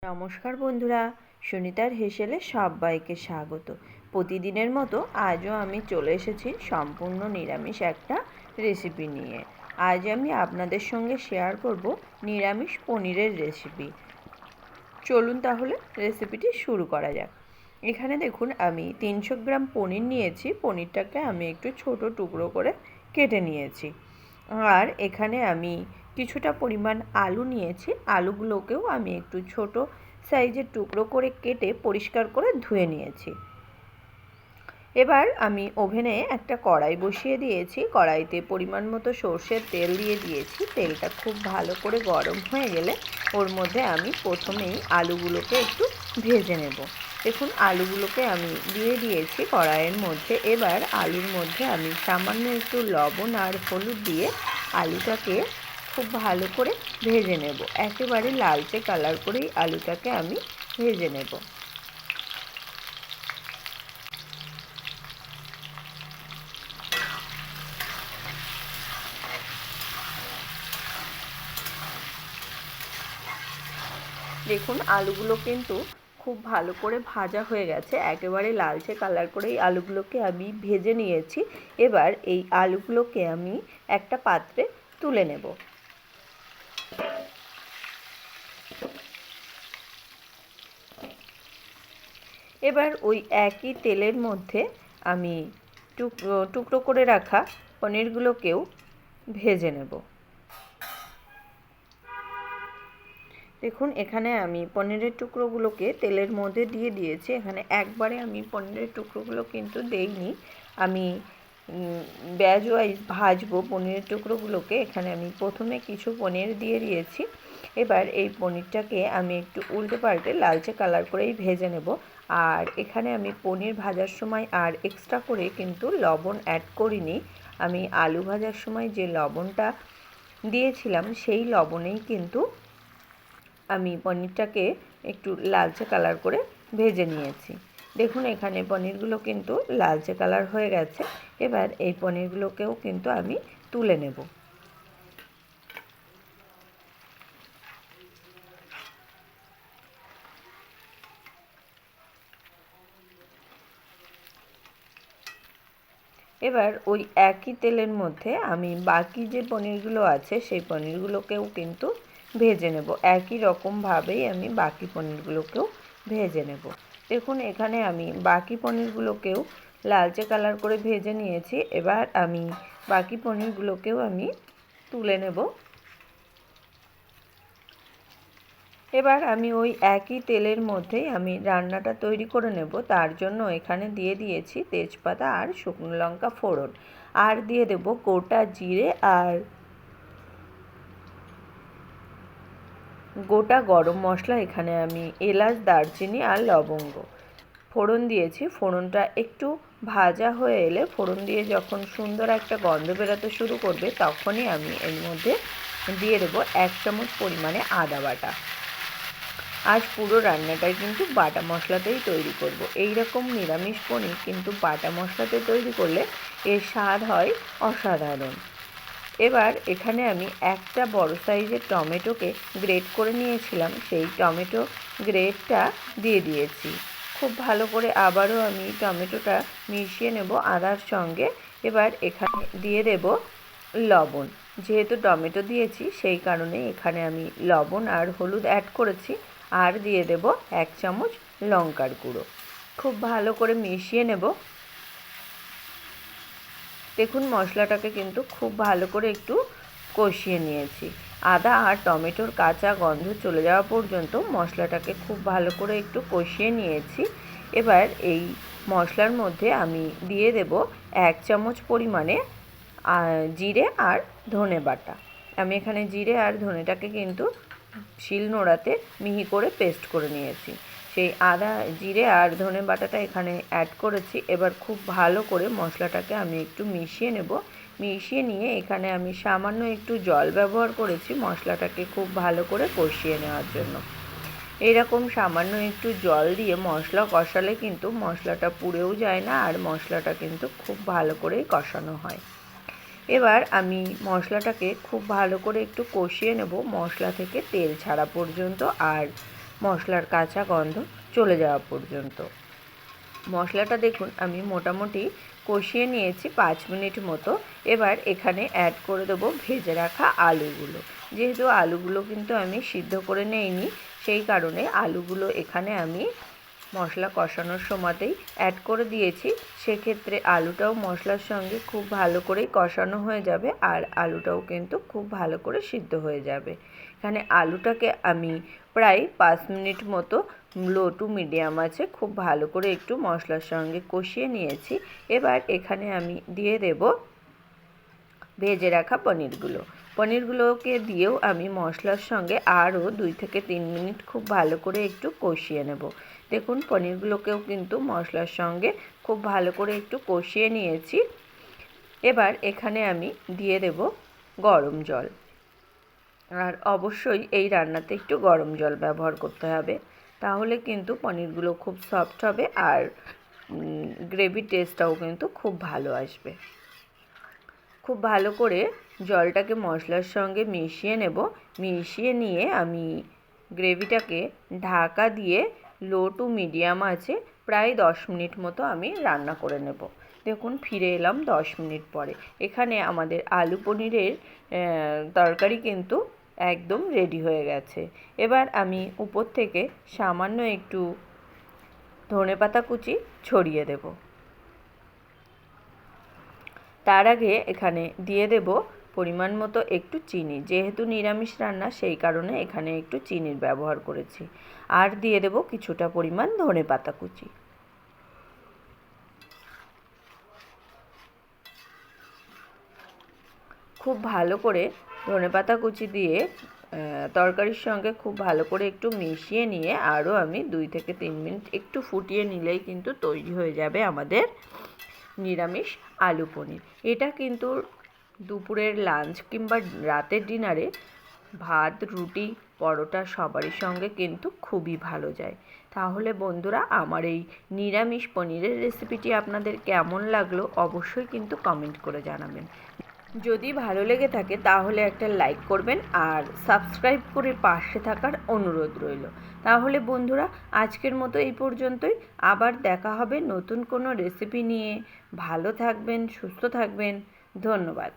নমস্কার বন্ধুরা, সুনিতার হেসেলে সবাইকে স্বাগত। প্রতিদিনের মতো আজও আমি চলে এসেছি সম্পূর্ণ নিরামিষ একটা রেসিপি নিয়ে। আজ আমি আপনাদের সঙ্গে শেয়ার করব নিরামিষ পনিরের রেসিপি। চলুন তাহলে রেসিপিটি শুরু করা যাক। এখানে দেখুন আমি 300 গ্রাম পনির নিয়েছি। পনিরটাকে আমি একটু ছোট টুকরো করে কেটে নিয়েছি। আর এখানে আমি কিছুটা পরিমাণ আলু নিয়েছি। আলুগুলোকেও আমি একটু ছোট সাইজের টুকরো করে কেটে পরিষ্কার করে ধুয়ে নিয়েছি। এবার আমি ওভেনে একটা কড়াই বসিয়ে দিয়েছি। কড়াইতে পরিমাণ মতো সর্ষের তেল দিয়ে দিয়েছি। তেলটা খুব ভালো করে গরম হয়ে গেলে ওর মধ্যে আমি প্রথমেই আলুগুলোকে একটু ভেজে নেব। দেখুন আলুগুলোকে আমি দিয়ে দিয়েছি কড়াইয়ের মধ্যে। এবার আলুর মধ্যে আমি সামান্য একটু লবণ আর হলুদ দিয়ে আলুটাকে খুব ভালো করে ভেজে নেব। একেবারে লালচে কালার করেই আলুটাকে আমি ভেজে নেব। দেখুন আলুগুলো কিন্তু খুব ভালো করে ভাজা হয়ে গেছে। একেবারে লালচে কালার করেই আলুগুলোকে আমি ভেজে নিয়েছি। এবার এই আলুগুলোকে আমি একটা পাত্রে তুলে নেব। এবার ওই একই তেলের মধ্যে আমি টুকরো টুকরো করে রাখা পনিরগুলোকেও ভেজে নেব। দেখুন এখানে আমি পনিরের টুকরোগুলোকে তেলের মধ্যে দিয়ে দিয়েছি। এখানে একবারে আমি পনিরের টুকরোগুলো কিন্তু দেইনি, আমি ব্যাচ ওয়াইজ ভাজবো পনিরের টুকরোগুলোকে। এখানে আমি প্রথমে কিছু পনির দিয়ে দিয়েছি। এবার এই পনিরটাকে আমি একটু উল্টে পাল্টে লালচে কালার করেই ভেজে নেব। আর এখানে আমি পনির ভাজার সময় আর এক্সট্রা করে কিন্তু লবণ অ্যাড করিনি। আমি আলু ভাজার সময় যে লবণটা দিয়েছিলাম সেই লবণেই কিন্তু আমি পনিরটাকে একটু লালচে কালার করে ভেজে নিয়েছি। দেখুন এখানে পনিরগুলো কিন্তু লালচে কালার হয়ে গেছে। এবার এই পনিরগুলোকেও কিন্তু আমি তুলে নেব। এবার ওই একই তেলের মধ্যে আমি বাকি যে পনিরগুলো আছে সেই পনিরগুলোকেও কিন্তু ভেজে নেব। একই রকমভাবেই আমি বাকি পনিরগুলোকেও ভেজে নেব। দেখুন এখানে আমি বাকি পনিরগুলোকেও লালচে কালার করে ভেজে নিয়েছি। এবার আমি বাকি পনিরগুলোকেও আমি তুলে নেব। এবার আমি ওই একই তেলের মধ্যেই আমি রান্নাটা তৈরি করে নেব। তার জন্য এখানে দিয়ে দিয়েছি তেজপাতা আর শুকনো লঙ্কা ফোড়ন, আর দিয়ে দেব গোটা জিরে আর গোটা গরম মশলা। এখানে আমি এলাচ, দারচিনি আর লবঙ্গ ফোড়ন দিয়েছি। ফোড়নটা একটু ভাজা হয়ে এলে, ফোড়ন দিয়ে যখন সুন্দর একটা গন্ধ বেরোতে শুরু করবে, তখনই আমি এর মধ্যে দিয়ে দেবো 1 চামচ পরিমাণে আদা বাটা। আজ পুরো রান্নাটাই কিন্তু বাটা মশলাতেই তৈরি করব। এই রকম নিরামিষ পনির কিন্তু বাটা মশলাতে তৈরি করলে এর স্বাদ হয় অসাধারণ। এবার এখানে আমি একটা বড় সাইজের টমেটোকে গ্রেট করে নিয়েছিলাম, সেই টমেটো গ্রেটটা দিয়ে দিয়েছি। খুব ভালো করে আবারও আমি টমেটোটা মিশিয়ে নেব আদার সঙ্গে। এবার এখানে দিয়ে দেব লবণ। যেহেতু টমেটো দিয়েছি সেই কারণে এখানে আমি লবণ আর হলুদ অ্যাড করেছি। আর দিয়ে দেব 1 চামচ লঙ্কার গুঁড়ো। খুব ভালো করে মিশিয়ে নেব। দেখুন মশলাটাকে কিন্তু খুব ভালো করে একটু কষিয়ে নিয়েছি। আদা আর টমেটোর কাঁচা গন্ধ চলে যাওয়া পর্যন্ত মশলাটাকে খুব ভালো করে একটু কষিয়ে নিয়েছি। এবার এই মশলার মধ্যে আমি দিয়ে দেব 1 চামচ পরিমাণে জিরে আর ধনে বাটা। আমি এখানে জিরে আর ধনেটাকে কিন্তু শিলনোড়াতে মিহি করে পেস্ট করে নিয়েছি। সেই আদা, জিরে আর ধনে বাটাটা এখানে অ্যাড করেছি। এবার খুব ভালো করে মশলাটাকে আমি একটু মিশিয়ে নেব। মিশিয়ে নিয়ে এখানে আমি সামান্য একটু জল ব্যবহার করেছি মশলাটাকে খুব ভালো করে কষিয়ে নেওয়ার জন্য। এইরকম সামান্য একটু জল দিয়ে মশলা কষালে কিন্তু মশলাটা পুড়েও যায় না, আর মশলাটা কিন্তু খুব ভালো করেই কষানো হয়। এবার আমি মশলাটাকে খুব ভালো করে একটু কষিয়ে নেব মশলা থেকে তেল ছাড়া পর্যন্ত। আর মশলার কাঁচা গন্ধ চলে যাওয়া পর্যন্ত। মশলাটা দেখুন আমি মোটামুটি কষিয়ে নিয়েছি 5 মিনিট মতো। এবার এখানে অ্যাড করে দেবো ভেজে রাখা আলুগুলো। যেহেতু আলুগুলো কিন্তু আমি সিদ্ধ করে নেইনি, সেই কারণে আলুগুলো এখানে আমি মশলা কষানোর সময়তেই অ্যাড করে দিয়েছি। সেক্ষেত্রে আলুটাও মশলার সঙ্গে খুব ভালো করেই কষানো হয়ে যাবে, আর আলুটাও কিন্তু খুব ভালো করে সিদ্ধ হয়ে যাবে। এখানে আলুটাকে আমি প্রায় 5 মিনিট মতো লো টু মিডিয়াম আছে খুব ভালো করে একটু মশলার সঙ্গে কষিয়ে নিয়েছি। এবার এখানে আমি দিয়ে দেব ভেজে রাখা পনিরগুলোকে দিয়েও আমি মশলার সঙ্গে আরও 2 থেকে 3 মিনিট খুব ভালো করে একটু কষিয়ে নেব। দেখুন পনিরগুলোকেও কিন্তু মশলার সঙ্গে খুব ভালো করে একটু কষিয়ে নিয়েছি। এবার এখানে আমি দিয়ে দেব গরম জল, আর অবশ্যই এই রান্নাতে একটু গরম জল ব্যবহার করতে হবে, তাহলে কিন্তু পনিরগুলো খুব সফট হবে আর গ্রেভি টেস্টটাও কিন্তু খুব ভালো আসবে। খুব ভালো করে জলটাকে মশলার সঙ্গে মিশিয়ে নেব। মিশিয়ে নিয়ে আমি গ্রেভিটাকে ঢাকা দিয়ে লো টু মিডিয়াম আছে প্রায় 10 মিনিট মতো আমি রান্না করে নেব। দেখুন ফিরে এলাম 10 মিনিট পরে। এখানে আমাদের আলু পনিরের তরকারি কিন্তু একদম রেডি হয়ে গেছে। এবার আমি উপর থেকে সামান্য একটু ধনেপাতা কুচি ছড়িয়ে দেব। তার আগে এখানে দিয়ে দেব পরিমাণ মতো একটু চিনি। যেহেতু নিরামিষ রান্না সেই কারণে এখানে একটু চিনির ব্যবহার করেছি। আর দিয়ে দেব কিছুটা পরিমাণ ধনেপাতা কুচি। খুব ভালো করে ধনেপাতা কুচি দিয়ে তরকারির সঙ্গে খুব ভালো করে একটু মিশিয়ে নিয়ে আরও আমি 2 থেকে 3 মিনিট একটু ফুটিয়ে নিলেই কিন্তু তৈরি হয়ে যাবে আমাদের নিরামিষ আলু পনির। এটা কিন্তু দুপুরের লাঞ্চ কিংবা রাতের ডিনারে ভাত, রুটি, পরোটা সবারই সঙ্গে কিন্তু খুবই ভালো যায়। তাহলে বন্ধুরা আমার এই নিরামিষ পনিরের রেসিপিটি আপনাদের কেমন লাগলো অবশ্যই কিন্তু কমেন্ট করে জানাবেন। যদি ভালো লেগে থাকে তাহলে একটা লাইক করবেন আর সাবস্ক্রাইব করে পাশে থাকার অনুরোধ রইল। তাহলে বন্ধুরা আজকের মতো এই পর্যন্তই। আবার দেখা হবে নতুন কোনো রেসিপি নিয়ে। ভালো থাকবেন, সুস্থ থাকবেন। ধন্যবাদ।